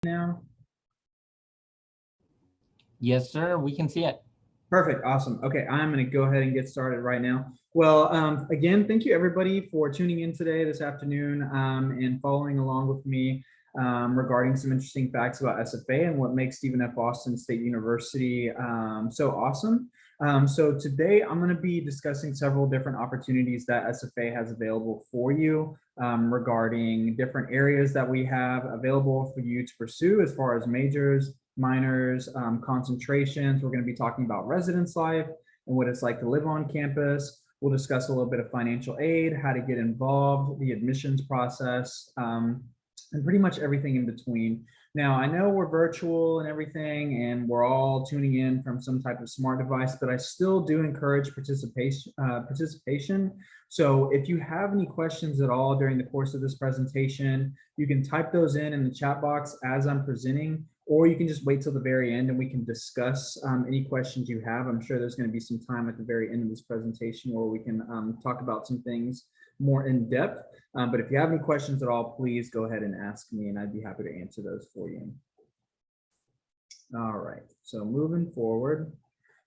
now? Yes, sir. We can see it. Perfect. Awesome. Okay, I'm going to go ahead and get started right now. Well, again, thank you everybody for tuning in today, this afternoon, and following along with me regarding some interesting facts about SFA and what makes Stephen F. Austin State University so awesome. So today I'm going to be discussing several different opportunities that SFA has available for you regarding different areas that we have available for you to pursue as far as majors, minors, concentrations. We're going to be talking about residence life and what it's like to live on campus. We'll discuss a little bit of financial aid, how to get involved, the admissions process, and pretty much everything in between. Now, I know we're virtual and everything, and we're all tuning in from some type of smart device, but I still do encourage participation. So if you have any questions at all during the course of this presentation, you can type those in the chat box as I'm presenting, or you can just wait till the very end and we can discuss any questions you have. I'm sure there's going to be some time at the very end of this presentation where we can talk about some things more in depth. But if you have any questions at all, please go ahead and ask me and I'd be happy to answer those for you. All right, so moving forward.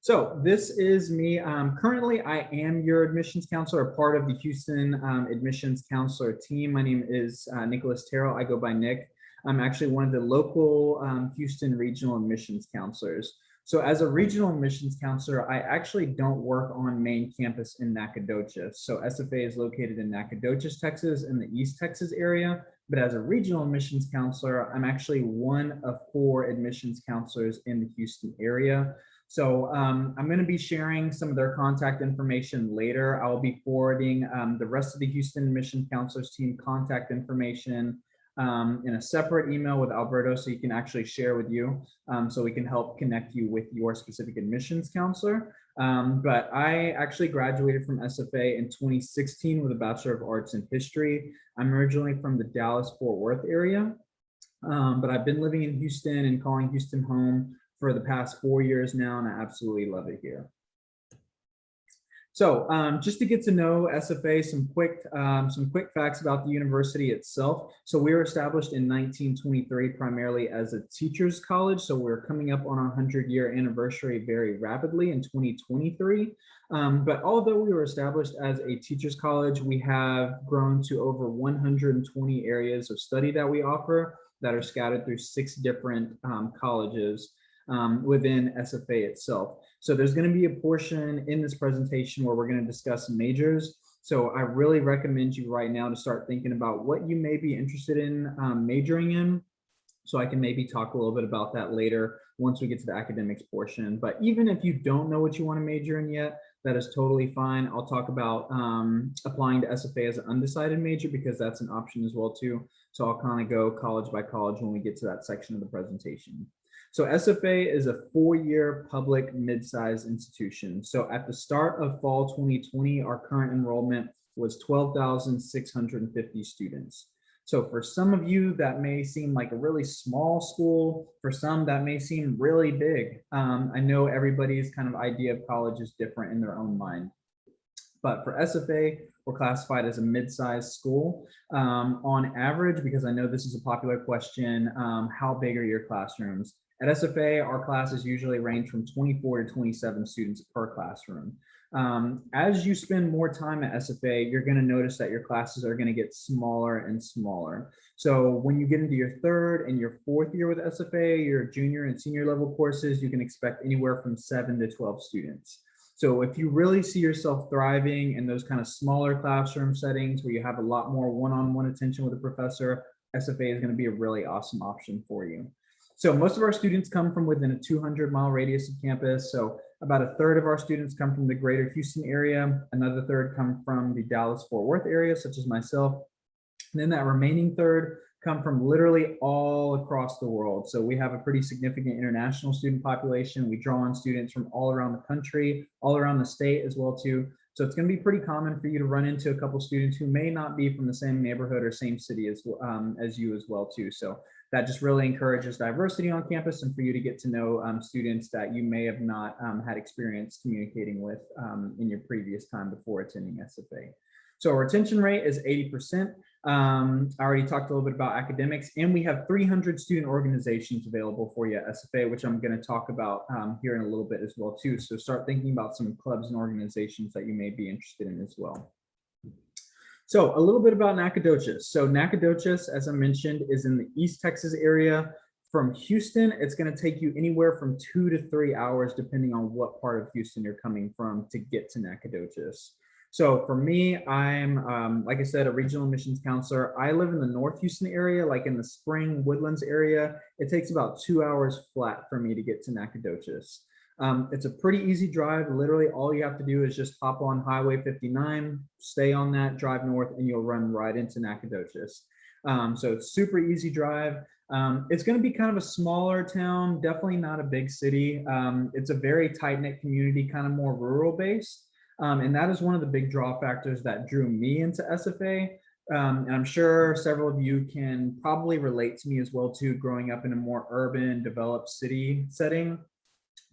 So this is me. Currently, I am your admissions counselor, a part of the Houston admissions counselor team. My name is Nicholas Terrell. I go by Nick. I'm actually one of the local Houston regional admissions counselors. So as a regional admissions counselor, I actually don't work on main campus in Nacogdoches. So SFA is located in Nacogdoches, Texas, in the East Texas area. But as a regional admissions counselor, I'm actually one of 4 admissions counselors in the Houston area. So I'm going to be sharing some of their contact information later. I'll be forwarding the rest of the Houston admission counselors team contact information in a separate email with Alberto, so you can actually share with you, so we can help connect you with your specific admissions counselor. But I actually graduated from SFA in 2016 with a Bachelor of Arts in History. I'm originally from the Dallas-Fort Worth area, but I've been living in Houston and calling Houston home for the past 4 years now, and I absolutely love it here. So just to get to know SFA, some quick facts about the university itself. So we were established in 1923 primarily as a teachers college. So we're coming up on our 100-year anniversary very rapidly in 2023. But although we were established as a teachers college, we have grown to over 120 areas of study that we offer that are scattered through 6 different colleges within SFA itself. So there's going to be a portion in this presentation where we're going to discuss majors. So I really recommend you right now to start thinking about what you may be interested in majoring in. So I can maybe talk a little bit about that later once we get to the academics portion. But even if you don't know what you want to major in yet, that is totally fine. I'll talk about applying to SFA as an undecided major because that's an option as well too. So I'll kind of go college by college when we get to that section of the presentation. So SFA is a 4-year public mid-sized institution. So at the start of fall 2020, our current enrollment was 12,650 students. So for some of you, that may seem like a really small school. For some, that may seem really big. I know everybody's kind of idea of college is different in their own mind. But for SFA, we're classified as a mid-sized school. On average, because I know this is a popular question, how big are your classrooms? At SFA, our classes usually range from 24 to 27 students per classroom. As you spend more time at SFA, you're going to notice that your classes are going to get smaller and smaller. So when you get into your 3rd and your 4th year with SFA, your junior and senior level courses, you can expect anywhere from 7 to 12 students. So if you really see yourself thriving in those kind of smaller classroom settings where you have a lot more one-on-one attention with a professor, SFA is going to be a really awesome option for you. So most of our students come from within a 200-mile radius of campus. So about a third of our students come from the greater Houston area. Another third come from the Dallas-Fort Worth area, such as myself. And then that remaining third come from literally all across the world. So we have a pretty significant international student population. We draw on students from all around the country, all around the state as well too. So it's going to be pretty common for you to run into a couple students who may not be from the same neighborhood or same city as you as well too. So that just really encourages diversity on campus and for you to get to know students that you may have not had experience communicating with in your previous time before attending SFA. So our retention rate is 80%. I already talked a little bit about academics, and we have 300 student organizations available for you at SFA, which I'm going to talk about here in a little bit as well too. So start thinking about some clubs and organizations that you may be interested in as well. So a little bit about Nacogdoches. So Nacogdoches, as I mentioned, is in the East Texas area. From Houston, it's going to take you anywhere from 2 to 3 hours, depending on what part of Houston you're coming from, to get to Nacogdoches. So for me, I'm, like I said, a regional admissions counselor. I live in the North Houston area, like in the Spring Woodlands area. It takes about 2 hours flat for me to get to Nacogdoches. It's a pretty easy drive. Literally all you have to do is just hop on Highway 59, stay on that, drive north, and you'll run right into Nacogdoches. So it's super easy drive. It's going to be kind of a smaller town, definitely not a big city. It's a very tight-knit community, kind of more rural based. And that is one of the big draw factors that drew me into SFA. And I'm sure several of you can probably relate to me as well too, growing up in a more urban, developed city setting.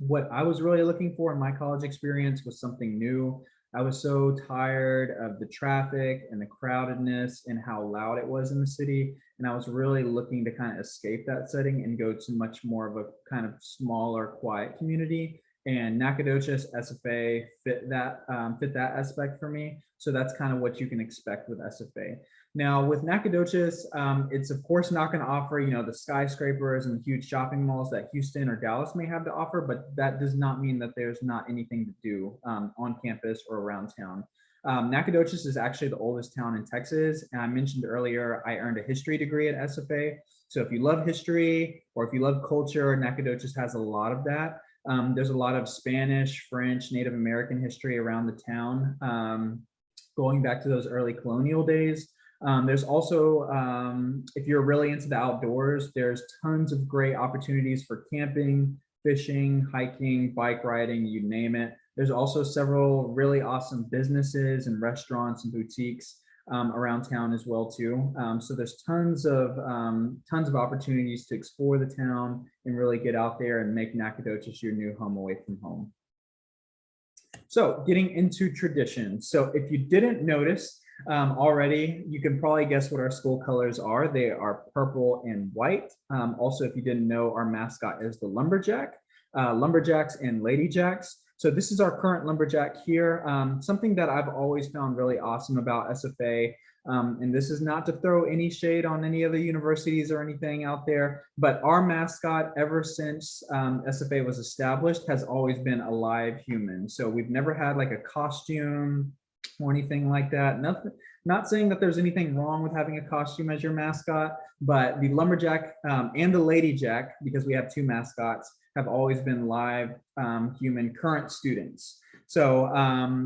What I was really looking for in my college experience was something new. I was so tired of the traffic and the crowdedness and how loud it was in the city. And I was really looking to kind of escape that setting and go to much more of a kind of smaller, quiet community. And Nacogdoches SFA fit that aspect for me. So that's kind of what you can expect with SFA. Now with Nacogdoches, it's of course not going to offer, the skyscrapers and the huge shopping malls that Houston or Dallas may have to offer, but that does not mean that there's not anything to do on campus or around town. Nacogdoches is actually the oldest town in Texas. And I mentioned earlier, I earned a history degree at SFA. So if you love history or if you love culture, Nacogdoches has a lot of that. There's a lot of Spanish, French, Native American history around the town, going back to those early colonial days. There's also, if you're really into the outdoors, there's tons of great opportunities for camping, fishing, hiking, bike riding, you name it. There's also several really awesome businesses and restaurants and boutiques around town as well too. So there's tons of opportunities to explore the town and really get out there and make Nacogdoches your new home away from home. So getting into traditions. So if you didn't notice already, you can probably guess what our school colors are. They are purple and white. Also, if you didn't know, our mascot is the lumberjack, lumberjacks and ladybacks. So this is our current lumberjack here. Something that I've always found really awesome about SFA, and this is not to throw any shade on any other universities or anything out there, but our mascot ever since SFA was established has always been a live human. So we've never had like a costume or anything like that. Nothing, not saying that there's anything wrong with having a costume as your mascot, but the lumberjack and the ladyjack, because we have two mascots, have always been live human current students. So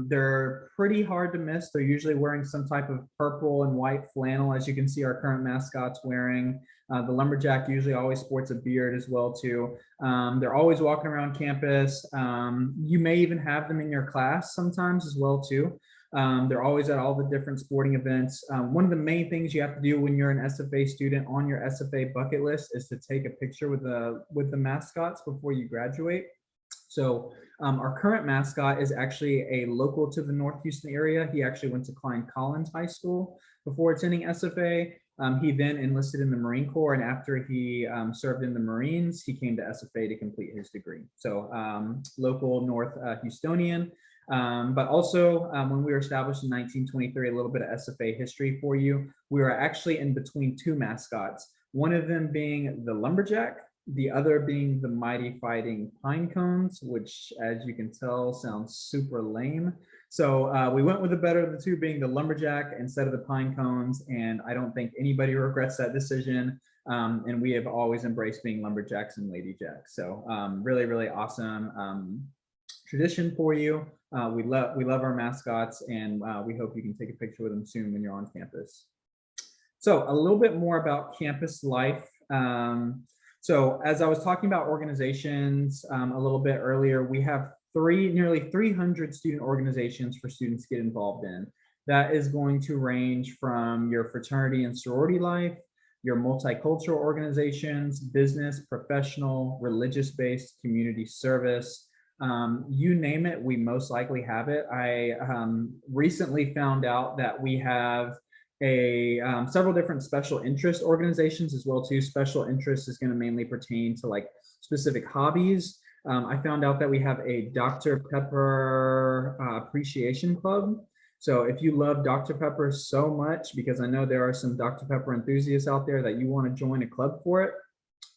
they're pretty hard to miss. They're usually wearing some type of purple and white flannel, as you can see our current mascots wearing. The lumberjack usually always sports a beard as well too. They're always walking around campus. You may even have them in your class sometimes as well too. They're always at all the different sporting events. One of the main things you have to do when you're an SFA student on your SFA bucket list is to take a picture with the mascots before you graduate. So our current mascot is actually a local to the North Houston area. He actually went to Klein Collins High School before attending SFA. He then enlisted in the Marine Corps, and after he served in the Marines, he came to SFA to complete his degree. So local North Houstonian. But also when we were established in 1923, a little bit of SFA history for you. We were actually in between two mascots, one of them being the lumberjack, the other being the mighty fighting pine cones, which as you can tell sounds super lame. So we went with the better of the two, being the lumberjack instead of the pine cones, and I don't think anybody regrets that decision. And we have always embraced being lumberjacks and ladyjacks. So really, really awesome tradition for you. We love our mascots, and we hope you can take a picture with them soon when you're on campus. So a little bit more about campus life. So as I was talking about organizations a little bit earlier, we have nearly 300 student organizations for students to get involved in. That is going to range from your fraternity and sorority life, your multicultural organizations, business, professional, religious-based, community service. You name it, we most likely have it. I recently found out that we have several different special interest organizations as well too. Special interest is going to mainly pertain to like specific hobbies. I found out that we have a Dr. Pepper appreciation club. So if you love Dr. Pepper so much, because I know there are some Dr. Pepper enthusiasts out there that you want to join a club for it,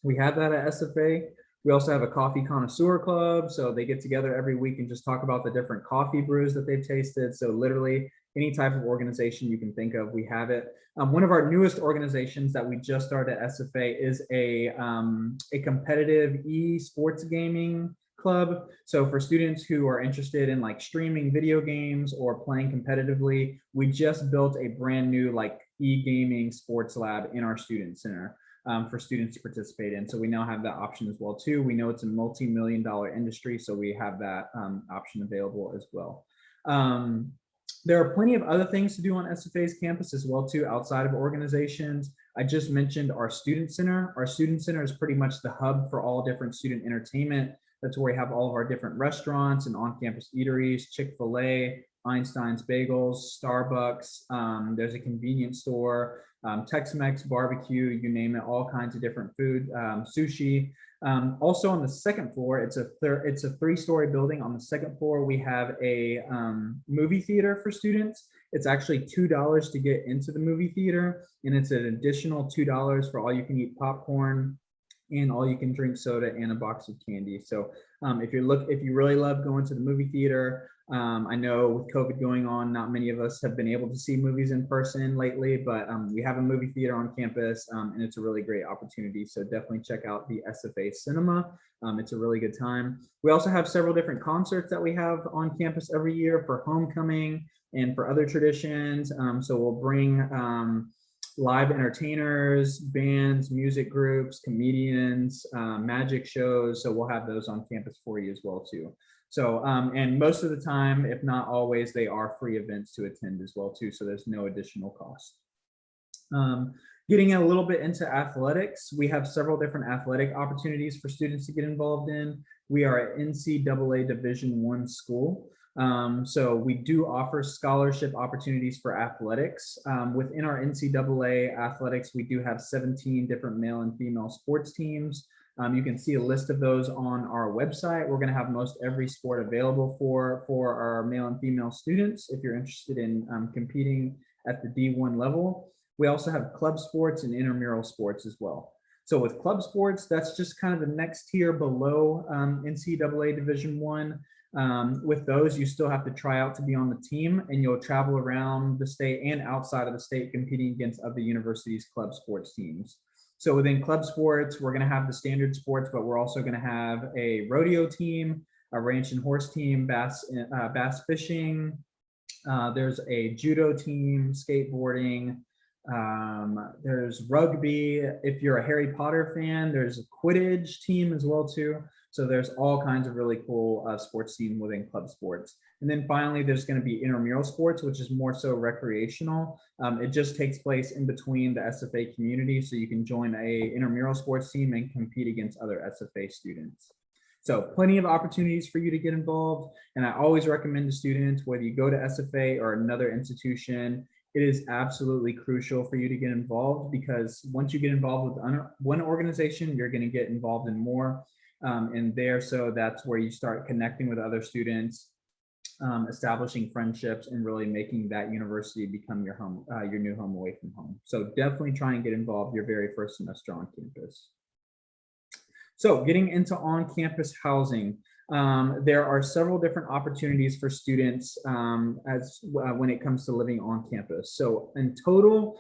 we have that at SFA. We also have a coffee connoisseur club. So they get together every week and just talk about the different coffee brews that they've tasted. So literally any type of organization you can think of, we have it. One of our newest organizations that we just started at SFA is a competitive e-sports gaming club. So for students who are interested in like streaming video games or playing competitively, we just built a brand new like e-gaming sports lab in our student center. For students to participate in. So we now have that option as well too. We know it's a multi-million-dollar industry, so we have that option available as well. There are plenty of other things to do on SFA's campus as well too, outside of organizations. I just mentioned our student center. Our student center is pretty much the hub for all different student entertainment. That's where we have all of our different restaurants and on-campus eateries, Chick-fil-A, Einstein's Bagels, Starbucks. There's a convenience store, Tex-Mex, barbecue, you name it, all kinds of different food, sushi. Also on the second floor, it's a three-story building. On the second floor, we have a movie theater for students. It's actually $2 to get into the movie theater, and it's an additional $2 for all you can eat popcorn and all you can drink soda and a box of candy. So if you really love going to the movie theater, I know with COVID going on, not many of us have been able to see movies in person lately, but we have a movie theater on campus and it's a really great opportunity. So definitely check out the SFA Cinema. It's a really good time. We also have several different concerts that we have on campus every year for homecoming and for other traditions. So we'll bring live entertainers, bands, music groups, comedians, magic shows. So we'll have those on campus for you as well too. So, and most of the time, if not always, they are free events to attend as well too. So there's no additional cost. Getting a little bit into athletics, we have several different athletic opportunities for students to get involved in. We are an NCAA Division I school. So we do offer scholarship opportunities for athletics. Within our NCAA athletics, we do have 17 different male and female sports teams. You can see a list of those on our website. We're going to have most every sport available for our male and female students if you're interested in competing at the D1 level. We also have club sports and intramural sports as well. So with club sports, that's just kind of the next tier below NCAA Division I. With those, you still have to try out to be on the team, and you'll travel around the state and outside of the state competing against other universities' club sports teams. So within club sports, we're going to have the standard sports, but we're also going to have a rodeo team, a ranch and horse team, bass fishing. There's a judo team, skateboarding. There's rugby. If you're a Harry Potter fan, there's a Quidditch team as well too. So there's all kinds of really cool sports team within club sports. And then finally, there's going to be intramural sports, which is more so recreational. It just takes place in between the SFA community. So you can join a intramural sports team and compete against other SFA students. So plenty of opportunities for you to get involved. And I always recommend to students, whether you go to SFA or another institution, it is absolutely crucial for you to get involved, because once you get involved with one organization, you're going to get involved in more. So that's where you start connecting with other students, establishing friendships, and really making that university become your home, your new home away from home. So definitely try and get involved your very first semester on campus. So getting into on-campus housing, there are several different opportunities for students when it comes to living on campus. So in total,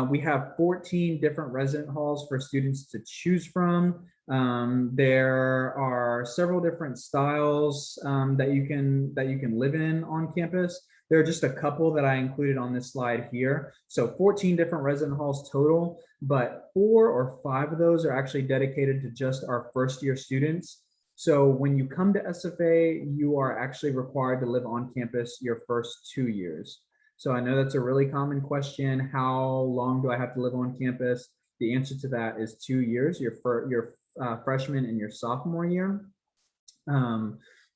we have 14 different resident halls for students to choose from. There are several different styles that you can live in on campus. There are just a couple that I included on this slide here. So 14 different resident halls total, but 4 or 5 of those are actually dedicated to just our first year students. So when you come to SFA, you are actually required to live on campus your first 2 years. So I know that's a really common question. How long do I have to live on campus? The answer to that is 2 years, your freshman and your sophomore year.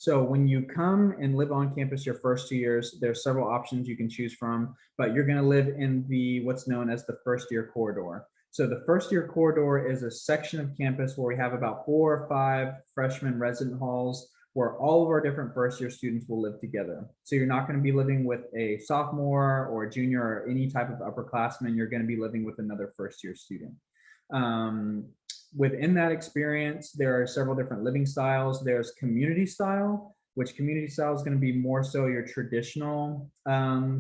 So when you come and live on campus your first 2 years, there's several options you can choose from, but you're going to live in the what's known as the first year corridor. So the first year corridor is a section of campus where we have about 4 or 5 freshman resident halls where all of our different first year students will live together. So you're not going to be living with a sophomore or a junior or any type of upperclassman. You're going to be living with another first year student. Within that experience, there are several different living styles. There's community style, which community style is going to be more so your traditional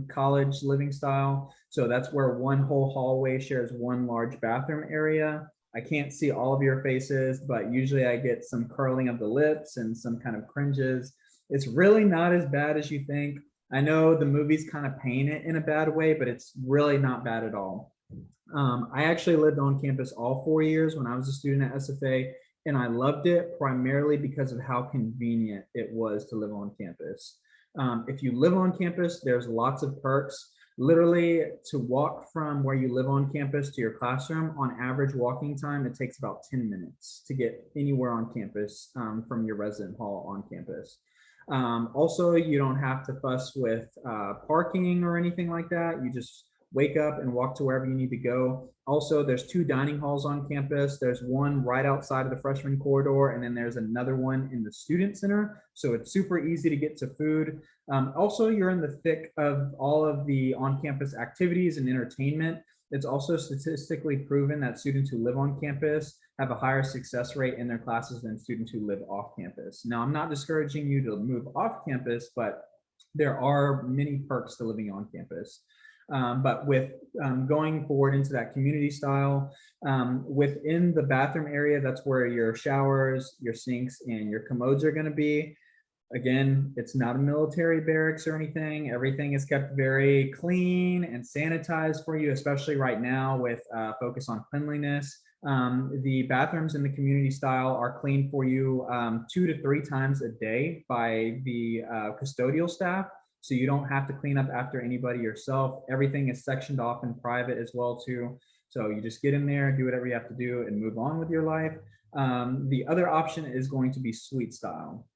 college living style. So that's where one whole hallway shares one large bathroom area. I can't see all of your faces, but usually I get some curling of the lips and some kind of cringes. It's really not as bad as you think. I know the movies kind of paint it in a bad way, but it's really not bad at all. I actually lived on campus all 4 years when I was a student at SFA, and I loved it primarily because of how convenient it was to live on campus. If you live on campus, there's lots of perks. Literally, to walk from where you live on campus to your classroom, on average walking time, it takes about 10 minutes to get anywhere on campus from your resident hall on campus. Also, you don't have to fuss with parking or anything like that. You just wake up and walk to wherever you need to go. Also, there's 2 dining halls on campus. There's one right outside of the freshman corridor, and then there's another one in the student center. So it's super easy to get to food. Also, you're in the thick of all of the on-campus activities and entertainment. It's also statistically proven that students who live on campus have a higher success rate in their classes than students who live off campus. Now, I'm not discouraging you to move off campus, but there are many perks to living on campus. But with going forward into that community style, within the bathroom area, that's where your showers, your sinks, and your commodes are going to be. Again, it's not a military barracks or anything. Everything is kept very clean and sanitized for you, especially right now with focus on cleanliness. The bathrooms in the community style are cleaned for you 2 to 3 times a day by the custodial staff. So you don't have to clean up after anybody yourself. Everything is sectioned off in private as well too. So you just get in there, do whatever you have to do, and move on with your life. The other option is going to be suite style.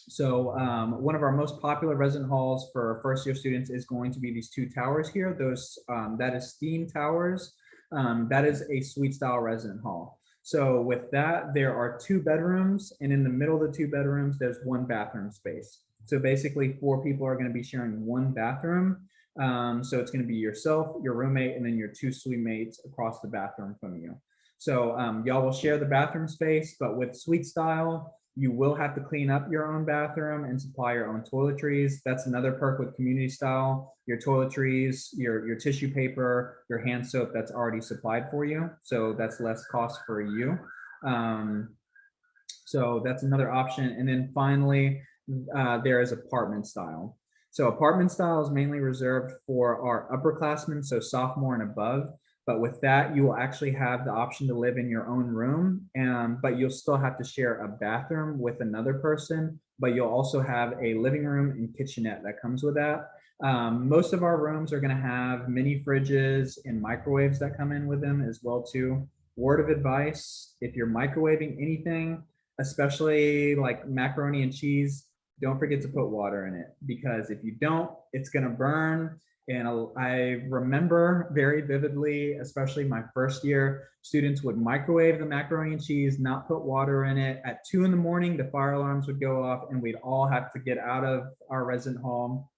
So one of our most popular resident halls for first year students is going to be these 2 towers here. Those that is steam towers. That is a suite style resident hall. So with that, there are 2 bedrooms, and in the middle of the 2 bedrooms, there's 1 bathroom space. So basically 4 people are going to be sharing 1 bathroom. So it's going to be yourself, your roommate, and then your 2 suite mates across the bathroom from you. So y'all will share the bathroom space, but with suite style, you will have to clean up your own bathroom and supply your own toiletries. That's another perk with community style. Your toiletries, your tissue paper, your hand soap, that's already supplied for you. So that's less cost for you. So that's another option. And then finally, there is apartment style. So apartment style is mainly reserved for our upperclassmen, so sophomore and above. But with that, you will actually have the option to live in your own room, but you'll still have to share a bathroom with another person, but you'll also have a living room and kitchenette that comes with that. Most of our rooms are going to have mini fridges and microwaves that come in with them as well too. Word of advice, if you're microwaving anything, especially like macaroni and cheese, don't forget to put water in it, because if you don't, it's going to burn. And I remember very vividly, especially my first year, students would microwave the macaroni and cheese, not put water in it. At 2 in the morning, the fire alarms would go off and we'd all have to get out of our resident hall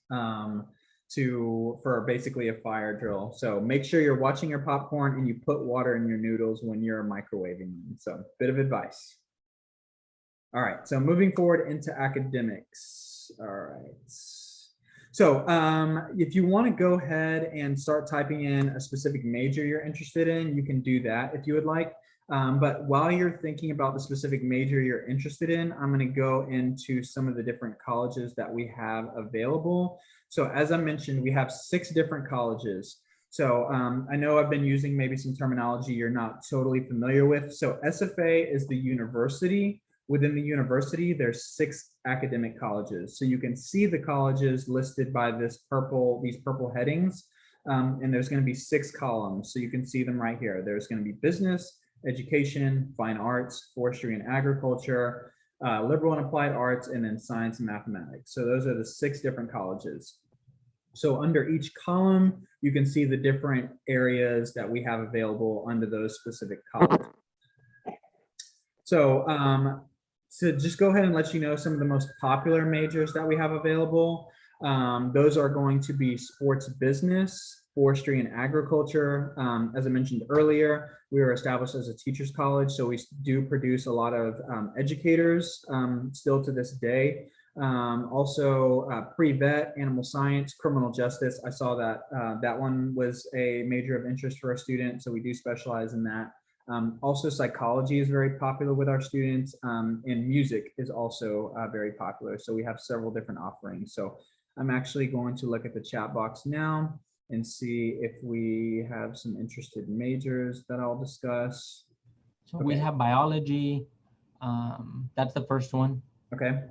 for basically a fire drill. So make sure you're watching your popcorn and you put water in your noodles when you're microwaving them. So bit of advice. All right, so moving forward into academics. All right. So if you want to go ahead and start typing in a specific major you're interested in, you can do that if you would like. But while you're thinking about the specific major you're interested in, I'm going to go into some of the different colleges that we have available. So as I mentioned, we have 6 different colleges. So I know I've been using maybe some terminology you're not totally familiar with. So SFA is the university. Within the university, there's 6 academic colleges. So you can see the colleges listed by these purple headings, and there's going to be 6 columns. So you can see them right here. There's going to be business, education, fine arts, forestry and agriculture, liberal and applied arts, and then science and mathematics. So those are the 6 different colleges. So under each column, you can see the different areas that we have available under those specific colleges. So to just go ahead and let you know some of the most popular majors that we have available, those are going to be sports business, forestry and agriculture. As I mentioned earlier, we were established as a teachers college, so we do produce a lot of educators still to this day. Also pre-vet, animal science, criminal justice. I saw that that one was a major of interest for our students, so we do specialize in that. Also psychology is very popular with our students, and music is also very popular. So we have several different offerings. So I'm actually going to look at the chat box now and see if we have some interested majors that I'll discuss. So we have biology. That's the first one. Okay.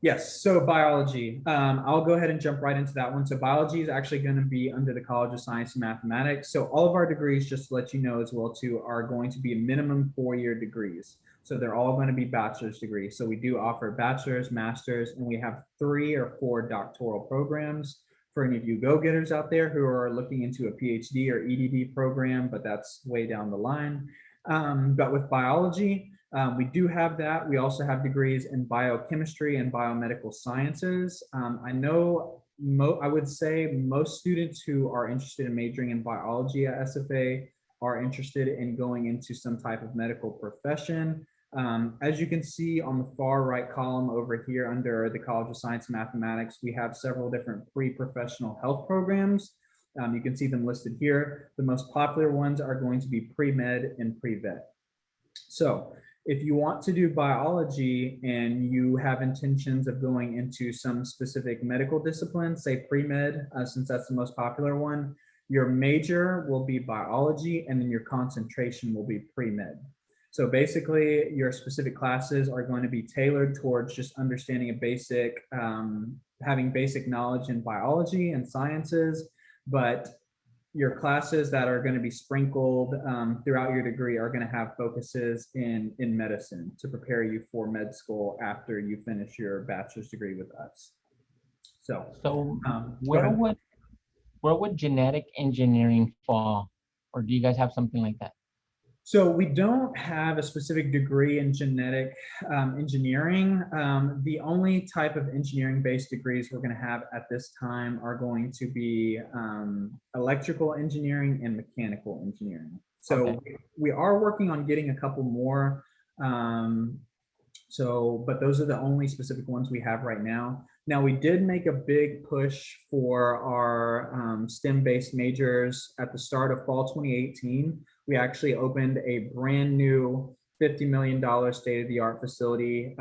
Yes, so biology. I'll go ahead and jump right into that one. So biology is actually going to be under the College of Science and Mathematics. So all of our degrees, just to let you know as well too, are going to be minimum 4-year degrees. So they're all going to be bachelor's degrees. So we do offer bachelor's, master's, and we have 3 or 4 doctoral programs for any of you go-getters out there who are looking into a PhD or EDD program, but that's way down the line. But with biology, we do have that. We also have degrees in biochemistry and biomedical sciences. I know I would say most students who are interested in majoring in biology at SFA are interested in going into some type of medical profession. As you can see on the far right column over here under the College of Science and Mathematics, we have several different pre-professional health programs. You can see them listed here. The most popular ones are going to be pre-med and pre-vet. So if you want to do biology and you have intentions of going into some specific medical discipline, say pre-med, since that's the most popular one, your major will be biology and then your concentration will be pre-med. So basically your specific classes are going to be tailored towards just understanding a basic, having basic knowledge in biology and sciences, but your classes that are going to be sprinkled throughout your degree are going to have focuses in medicine to prepare you for med school after you finish your bachelor's degree with us. So where would genetic engineering fall, or do you guys have something like that? So we don't have a specific degree in genetic engineering. The only type of engineering-based degrees we're going to have at this time are going to be electrical engineering and mechanical engineering. So okay. We are working on getting a couple more. But those are the only specific ones we have right now. Now, we did make a big push for our STEM-based majors at the start of fall 2018. We actually opened a brand new $50 million state-of-the-art facility.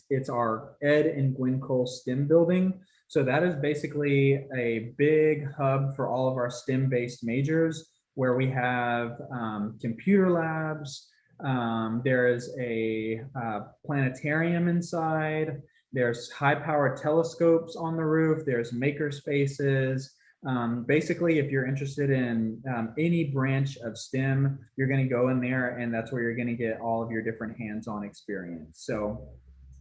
It's our Ed and Gwen Cole STEM building. So that is basically a big hub for all of our STEM-based majors where we have computer labs. There is a planetarium inside. There's high-powered telescopes on the roof. There's maker spaces. Basically, if you're interested in any branch of STEM, you're going to go in there, and that's where you're going to get all of your different hands-on experience. So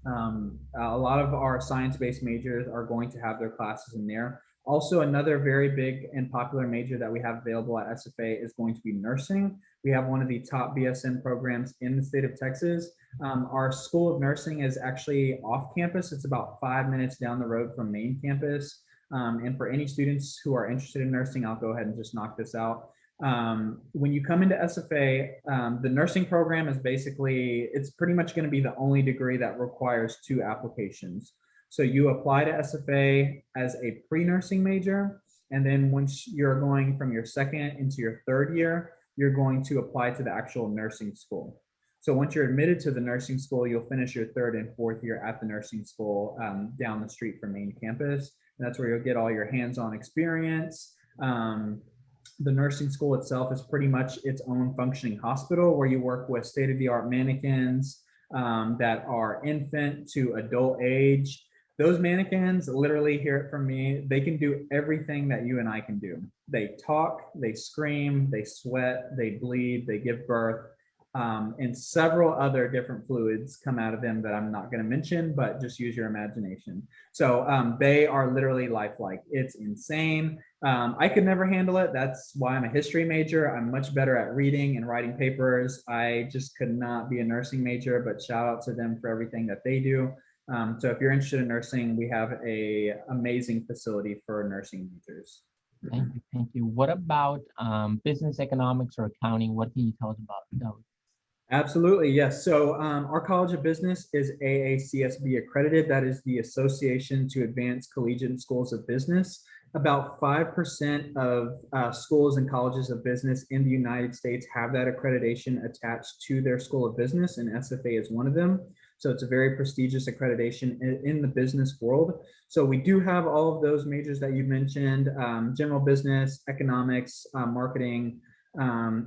a lot of our science-based majors are going to have their classes in there. Also, another very big and popular major that we have available at SFA is going to be nursing. We have one of the top BSN programs in the state of Texas. Our School of Nursing is actually off campus. It's about 5 minutes down the road from main campus. And for any students who are interested in nursing, I'll go ahead and just knock this out. When you come into SFA, the nursing program is basically, it's pretty much going to be the only degree that requires 2 applications. So you apply to SFA as a pre-nursing major, and then once you're going from your second into your 3rd year, you're going to apply to the actual nursing school. So once you're admitted to the nursing school, you'll finish your 3rd and 4th year at the nursing school down the street from main campus. And that's where you'll get all your hands-on experience. The nursing school itself is pretty much its own functioning hospital where you work with state-of-the-art mannequins that are infant to adult age. Those mannequins, literally, hear it from me, they can do everything that you and I can do. They talk, they scream, they sweat, they bleed, they give birth. and several other different fluids come out of them that I'm not going to mention, but just use your imagination. So they are literally lifelike. It's insane. I could never handle it. That's why I'm a history major. I'm much better at reading and writing papers. I just could not be a nursing major, but shout out to them for everything that they do. So if you're interested in nursing, we have an amazing facility for nursing majors. Thank you. Thank you. What about business economics or accounting? What can you tell us about those? Absolutely, yes. So our College of Business is AACSB accredited. That is the Association to Advance Collegiate Schools of Business. About 5% of schools and colleges of business in the United States have that accreditation attached to their school of business, and SFA is one of them. So it's a very prestigious accreditation in the business world. So we do have all of those majors that you mentioned, general business, economics, marketing,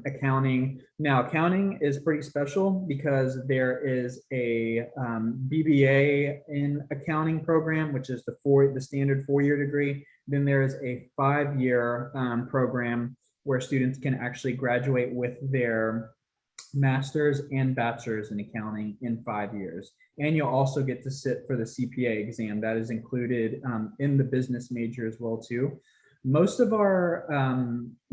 accounting. Now, accounting is pretty special because there is a BBA in accounting program, which is the standard 4-year degree. Then there is a 5-year program where students can actually graduate with their master's and bachelor's in accounting in 5 years. And you'll also get to sit for the CPA exam that is included in the business major as well too. Most of our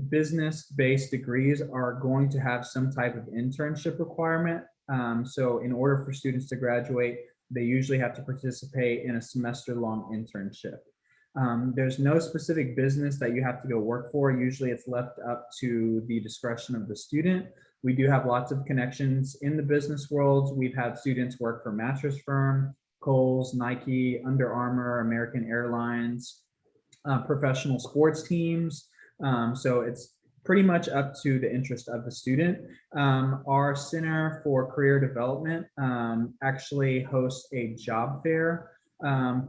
business-based degrees are going to have some type of internship requirement. So in order for students to graduate, they usually have to participate in a semester-long internship. There's no specific business that you have to go work for. Usually it's left up to the discretion of the student. We do have lots of connections in the business world. We've had students work for Mattress Firm, Kohl's, Nike, Under Armour, American Airlines, professional sports teams. So it's pretty much up to the interest of the student. Our Center for Career Development actually hosts a job fair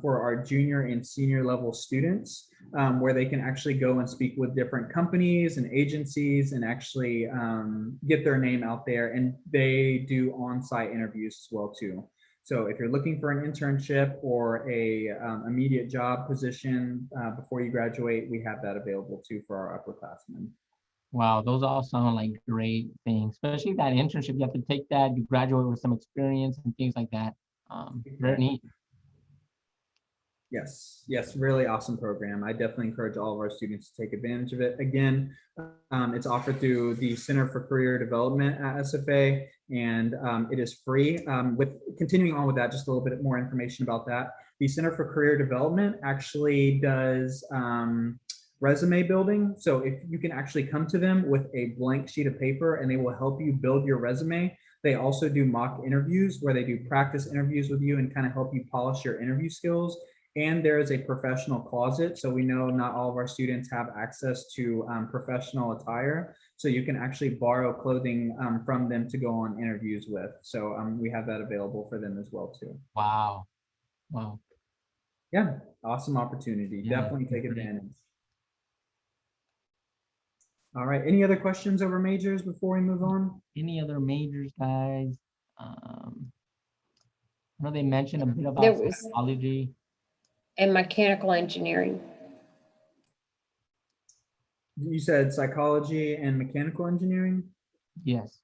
for our junior and senior level students, where they can actually go and speak with different companies and agencies and actually get their name out there. And they do on-site interviews as well too. So if you're looking for an internship or a immediate job position before you graduate, we have that available too for our upperclassmen. Wow, those all sound like great things, especially that internship. You have to take that, you graduate with some experience and things like that. Very neat. Yes, really awesome program. I definitely encourage all of our students to take advantage of it. Again, it's offered through the Center for Career Development at SFA, and it is free. With continuing on with that, just a little bit more information about that. The Center for Career Development actually does resume building. So if you can actually come to them with a blank sheet of paper and they will help you build your resume. They also do mock interviews where they do practice interviews with you and kind of help you polish your interview skills. And there is a professional closet. So we know not all of our students have access to professional attire. So you can actually borrow clothing from them to go on interviews with. So we have that available for them as well too. Wow. Wow. Yeah, awesome opportunity. Yeah, definitely take advantage. All right, any other questions over majors before we move on? Any other majors, guys? I know they mentioned a bit about There was- psychology. And mechanical engineering. You said psychology and mechanical engineering? Yes.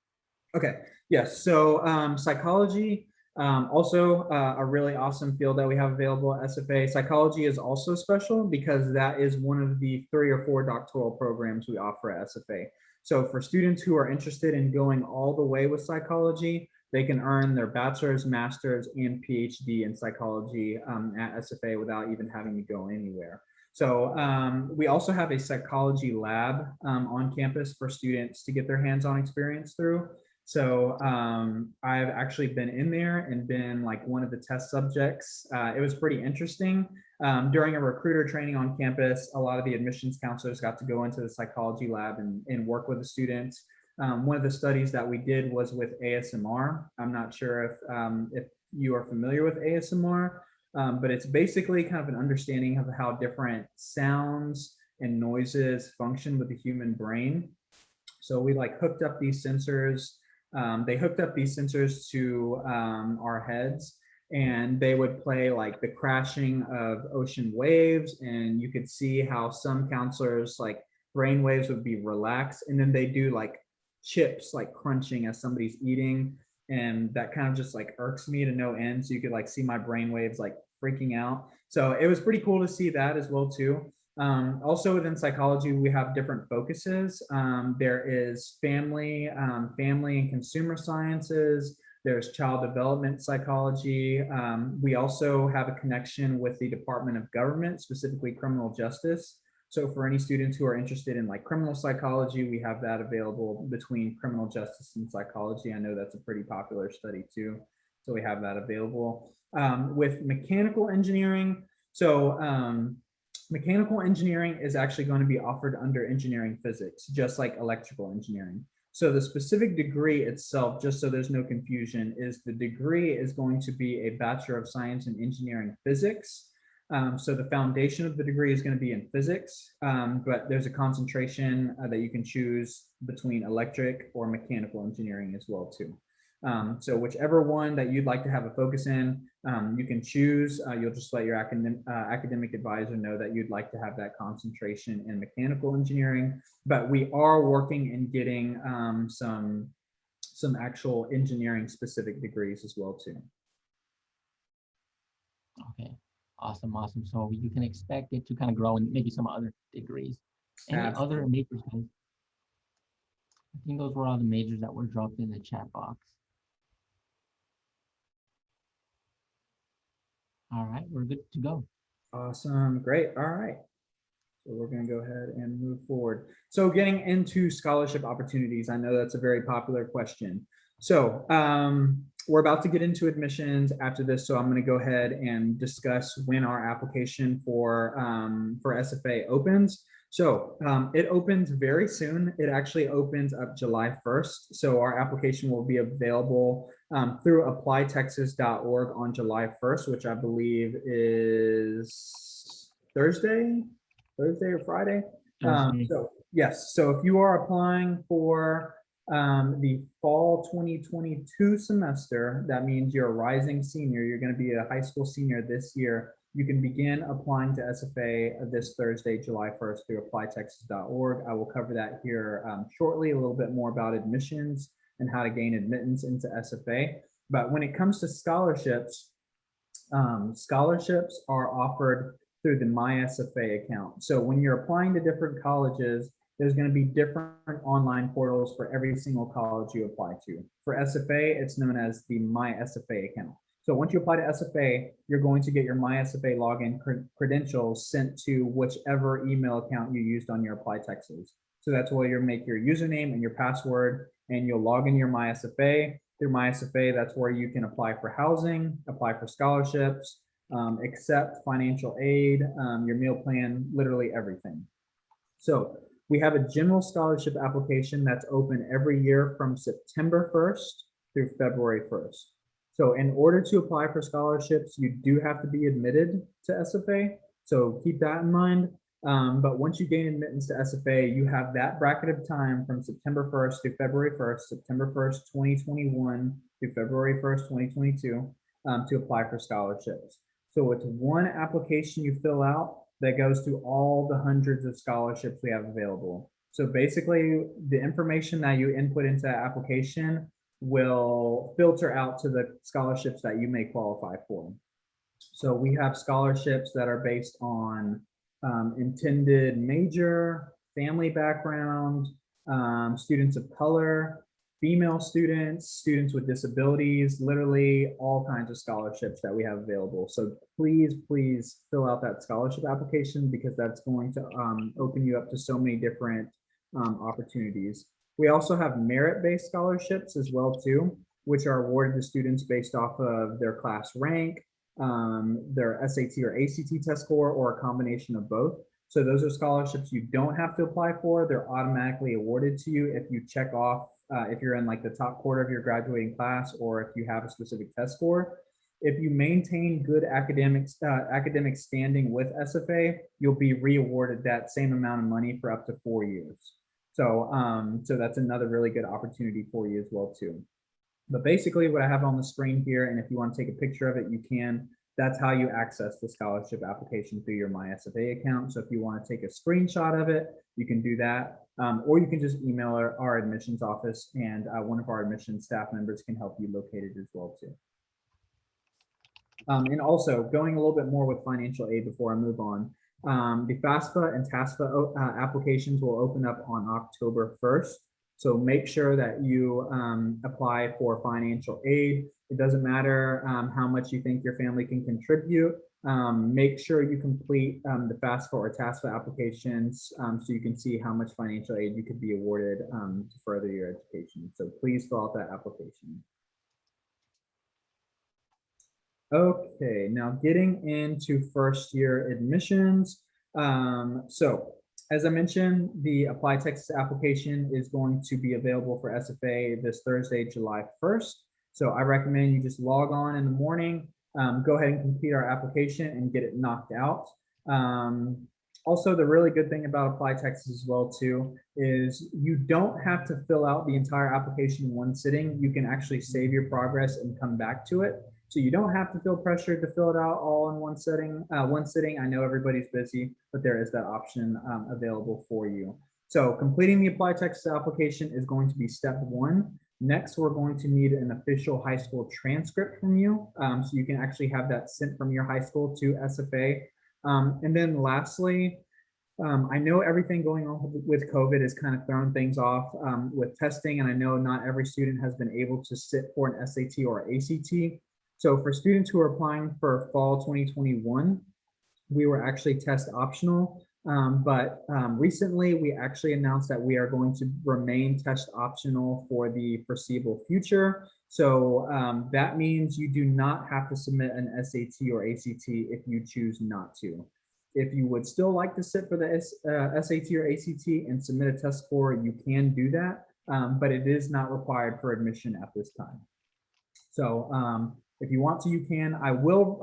Okay, yes. So psychology, also a really awesome field that we have available at SFA. Psychology is also special because that is one of the 3 or 4 doctoral programs we offer at SFA. So for students who are interested in going all the way with psychology, they can earn their bachelor's, master's, and PhD in psychology at SFA without even having to go anywhere. So we also have a psychology lab on campus for students to get their hands-on experience through. So I've actually been in there and been like one of the test subjects. It was pretty interesting. During a recruiter training on campus, a lot of the admissions counselors got to go into the psychology lab and work with the students. One of the studies that we did was with ASMR. I'm not sure if you are familiar with ASMR, but it's basically kind of an understanding of how different sounds and noises function with the human brain. So we like hooked up these sensors. They hooked up these sensors to our heads, and they would play like the crashing of ocean waves, and you could see how some counselors like brain waves would be relaxed, and then they do like chips like crunching as somebody's eating. And that kind of just like irks me to no end. So you could like see my brain waves like freaking out. So it was pretty cool to see that as well too. Also within psychology, we have different focuses. There is family and consumer sciences. There's child development psychology. We also have a connection with the Department of Government, specifically criminal justice. So for any students who are interested in like criminal psychology, we have that available between criminal justice and psychology. I know that's a pretty popular study too. So we have that available. With mechanical engineering, mechanical engineering is actually going to be offered under engineering physics, just like electrical engineering. So the specific degree itself, just so there's no confusion, is the degree is going to be a Bachelor of Science in Engineering Physics. So the foundation of the degree is going to be in physics, but there's a concentration that you can choose between electric or mechanical engineering as well too. So whichever one that you'd like to have a focus in, you can choose. You'll just let your academic advisor know that you'd like to have that concentration in mechanical engineering, but we are working in getting some actual engineering specific degrees as well too. Okay, awesome. So you can expect it to kind of grow in maybe some other degrees. Any other majors, guys? I think those were all the majors that were dropped in the chat box. All right, we're good to go. Awesome, great, all right. So we're going to go ahead and move forward. So getting into scholarship opportunities, I know that's a very popular question. So we're about to get into admissions after this, so I'm going to go ahead and discuss when our application for SFA opens. So it opens very soon. It actually opens up July 1st. So our application will be available through applytexas.org on July 1st, which I believe is Thursday or Friday. So yes, so if you are applying for the fall 2022 semester, that means you're a rising senior, you're going to be a high school senior this year, you can begin applying to SFA this Thursday, July 1st through applytexas.org. I will cover that here shortly, a little bit more about admissions and how to gain admittance into SFA. But when it comes to scholarships, scholarships are offered through the MySFA account. So when you're applying to different colleges, there's going to be different online portals for every single college you apply to. For SFA, it's known as the MySFA account. So once you apply to SFA, you're going to get your MySFA login credentials sent to whichever email account you used on your Apply Texas. So that's where you'll make your username and your password, and you'll log in your MySFA. Through MySFA, that's where you can apply for housing, apply for scholarships, accept financial aid, your meal plan, literally everything. So we have a general scholarship application that's open every year from September 1st through February 1st. So in order to apply for scholarships, you do have to be admitted to SFA. So keep that in mind. But once you gain admittance to SFA, you have that bracket of time from September 1st through February 1st, September 1st, 2021 through February 1st, 2022, to apply for scholarships. So it's one application you fill out that goes to all the hundreds of scholarships we have available. So basically, the information that you input into that application will filter out to the scholarships that you may qualify for. So we have scholarships that are based on intended major, family background, students of color, female students, students with disabilities, literally all kinds of scholarships that we have available. So please fill out that scholarship application, because that's going to open you up to so many different opportunities. We also have merit-based scholarships as well too, which are awarded to students based off of their class rank, their SAT or ACT test score, or a combination of both. So those are scholarships you don't have to apply for. They're automatically awarded to you if you check off, if you're in like the top quarter of your graduating class, or if you have a specific test score. If you maintain good academic standing with SFA, you'll be re-awarded that same amount of money for up to 4 years. So, so that's another really good opportunity for you as well too. But basically what I have on the screen here, and if you want to take a picture of it, you can, That's how you access the scholarship application through your MySFA account. So if you want to take a screenshot of it, you can do that. Or you can just email our admissions office, and one of our admissions staff members can help you locate it as well too. And also going a little bit more with financial aid before I move on, the FAFSA and TASFA applications will open up on October 1st. So make sure that you apply for financial aid. It doesn't matter how much you think your family can contribute. Make sure you complete the FAFSA or TASFA applications so you can see how much financial aid you could be awarded to further your education. So please fill out that application. Okay, now getting into first year admissions. So as I mentioned, the Apply Texas application is going to be available for SFA this Thursday, July 1st. So I recommend you just log on in the morning, go ahead and complete our application and get it knocked out. Also, the really good thing about Apply Texas as well too is you don't have to fill out the entire application in one sitting. You can actually save your progress and come back to it. So you don't have to feel pressured to fill it out all in one sitting. I know everybody's busy, but there is that option available for you. So completing the Apply Texas application is going to be step one. Next, we're going to need an official high school transcript from you. So you can actually have that sent from your high school to SFA. And then lastly, I know everything going on with COVID has kind of thrown things off with testing, and I know not every student has been able to sit for an SAT or ACT. So for students who are applying for fall 2021, we were actually test optional, but recently we actually announced that we are going to remain test optional for the foreseeable future. So that means you do not have to submit an SAT or ACT if you choose not to. If you would still like to sit for the SAT or ACT and submit a test score, you can do that, but it is not required for admission at this time. So if you want to, you can. I will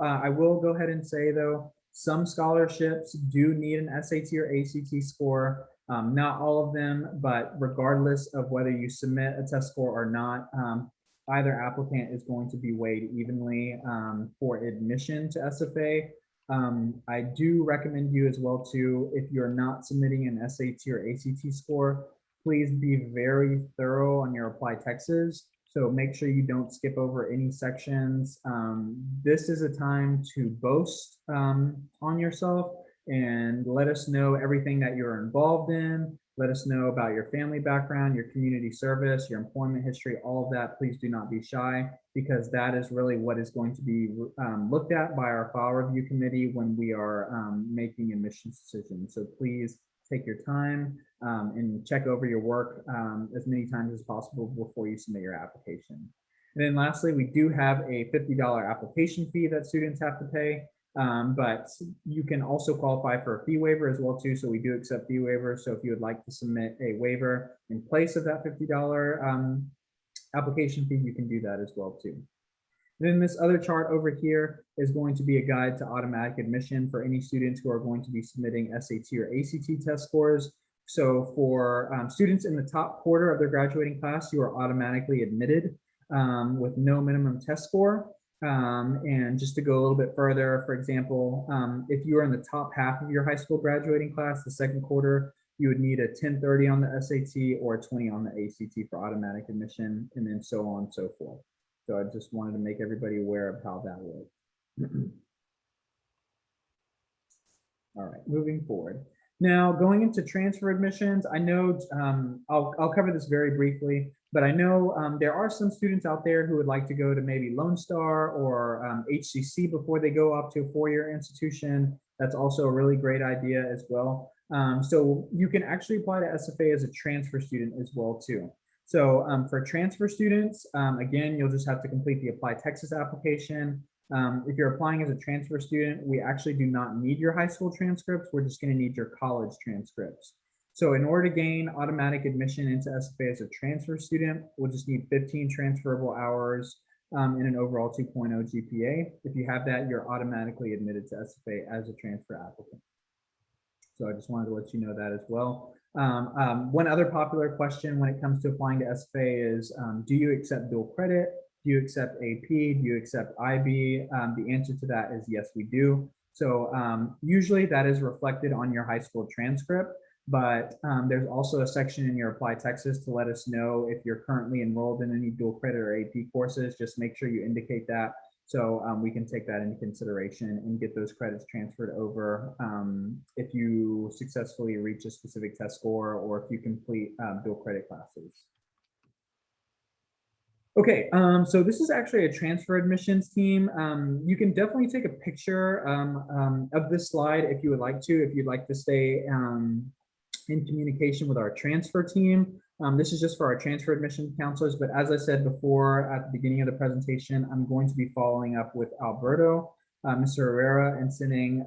go ahead and say though, some scholarships do need an SAT or ACT score. Not all of them, but regardless of whether you submit a test score or not, either applicant is going to be weighed evenly for admission to SFA. I do recommend you as well too, if you're not submitting an SAT or ACT score, please be very thorough on your Apply Texas. So make sure you don't skip over any sections. This is a time to boast on yourself and let us know everything that you're involved in. Let us know about your family background, your community service, your employment history, all of that. Please do not be shy, because that is really what is going to be looked at by our file review committee when we are making admissions decisions. So please take your time and check over your work as many times as possible before you submit your application. And then lastly, we do have a $50 application fee that students have to pay, but you can also qualify for a fee waiver as well too. So we do accept fee waivers. So if you would like to submit a waiver in place of that $50 application fee, you can do that as well too. Then this other chart over here is going to be a guide to automatic admission for any students who are going to be submitting SAT or ACT test scores. So for students in the top quarter of their graduating class, you are automatically admitted with no minimum test score. And just to go a little bit further, for example, if you are in the top half of your high school graduating class, the second quarter, you would need a 1030 on the SAT or a 20 on the ACT for automatic admission, and then so on and so forth. So I just wanted to make everybody aware of how that works. All right, moving forward. Now going into transfer admissions, I know I'll cover this very briefly, but I know there are some students out there who would like to go to maybe Lone Star or HCC before they go up to a four-year institution. That's also a really great idea as well. So you can actually apply to SFA as a transfer student as well too. So for transfer students, again, you'll just have to complete the Apply Texas application. If you're applying as a transfer student, we actually do not need your high school transcripts. We're just going to need your college transcripts. So in order to gain automatic admission into SFA as a transfer student, we'll just need 15 transferable hours and an overall 2.0 GPA. If you have that, you're automatically admitted to SFA as a transfer applicant. So I just wanted to let you know that as well. One other popular question when it comes to applying to SFA is, do you accept dual credit? Do you accept AP? Do you accept IB? The answer to that is yes, we do. So usually that is reflected on your high school transcript, but there's also a section in your Apply Texas to let us know if you're currently enrolled in any dual credit or AP courses. Just make sure you indicate that so we can take that into consideration and get those credits transferred over if you successfully reach a specific test score or if you complete dual credit classes. Okay, so this is actually a transfer admissions team. You can definitely take a picture of this slide if you would like to, if you'd like to stay in communication with our transfer team. This is just for our transfer admission counselors, but as I said before at the beginning of the presentation, I'm going to be following up with Alberto, Mr. Herrera, and sending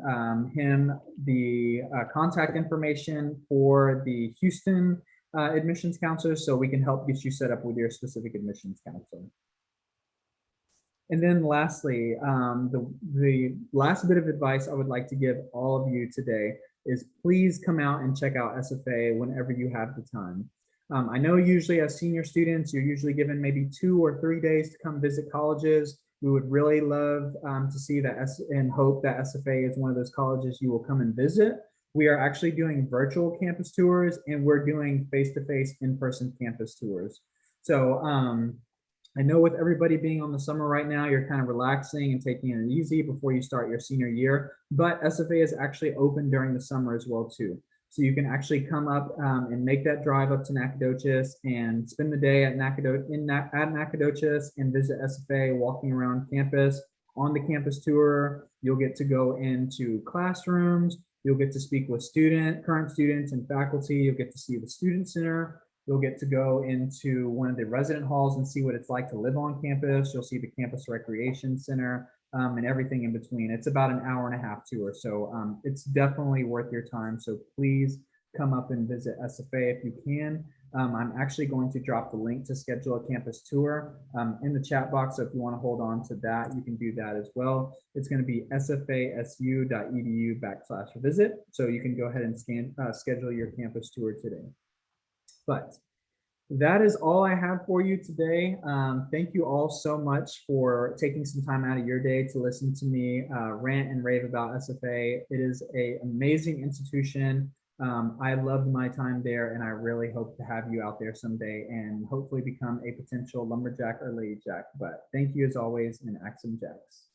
him the contact information for the Houston admissions counselors so we can help get you set up with your specific admissions counselor. And then lastly, the last bit of advice I would like to give all of you today is please come out and check out SFA whenever you have the time. I know usually as senior students, you're usually given maybe 2 or 3 days to come visit colleges. We would really love to see that and hope that SFA is one of those colleges you will come and visit. We are actually doing virtual campus tours and we're doing face-to-face in-person campus tours. So I know with everybody being on the summer right now, you're kind of relaxing and taking it easy before you start your senior year, but SFA is actually open during the summer as well too. So you can actually come up and make that drive up to Nacogdoches and spend the day at Nacogdoches and visit SFA, walking around campus. On the campus tour, you'll get to go into classrooms. You'll get to speak with current students and faculty. You'll get to see the student center. You'll get to go into one of the resident halls and see what it's like to live on campus. You'll see the campus recreation center and everything in between. It's about an hour-and-a-half tour. So it's definitely worth your time. So please come up and visit SFA if you can. I'm actually going to drop the link to schedule a campus tour in the chat box. So if you want to hold on to that, you can do that as well. It's going to be sfasu.edu/visit. So you can go ahead and schedule your campus tour today. But that is all I have for you today. Thank you all so much for taking some time out of your day to listen to me rant and rave about SFA. It is an amazing institution. I loved my time there and I really hope to have you out there someday and hopefully become a potential lumberjack or lady jack. But thank you as always, and Axum Jacks.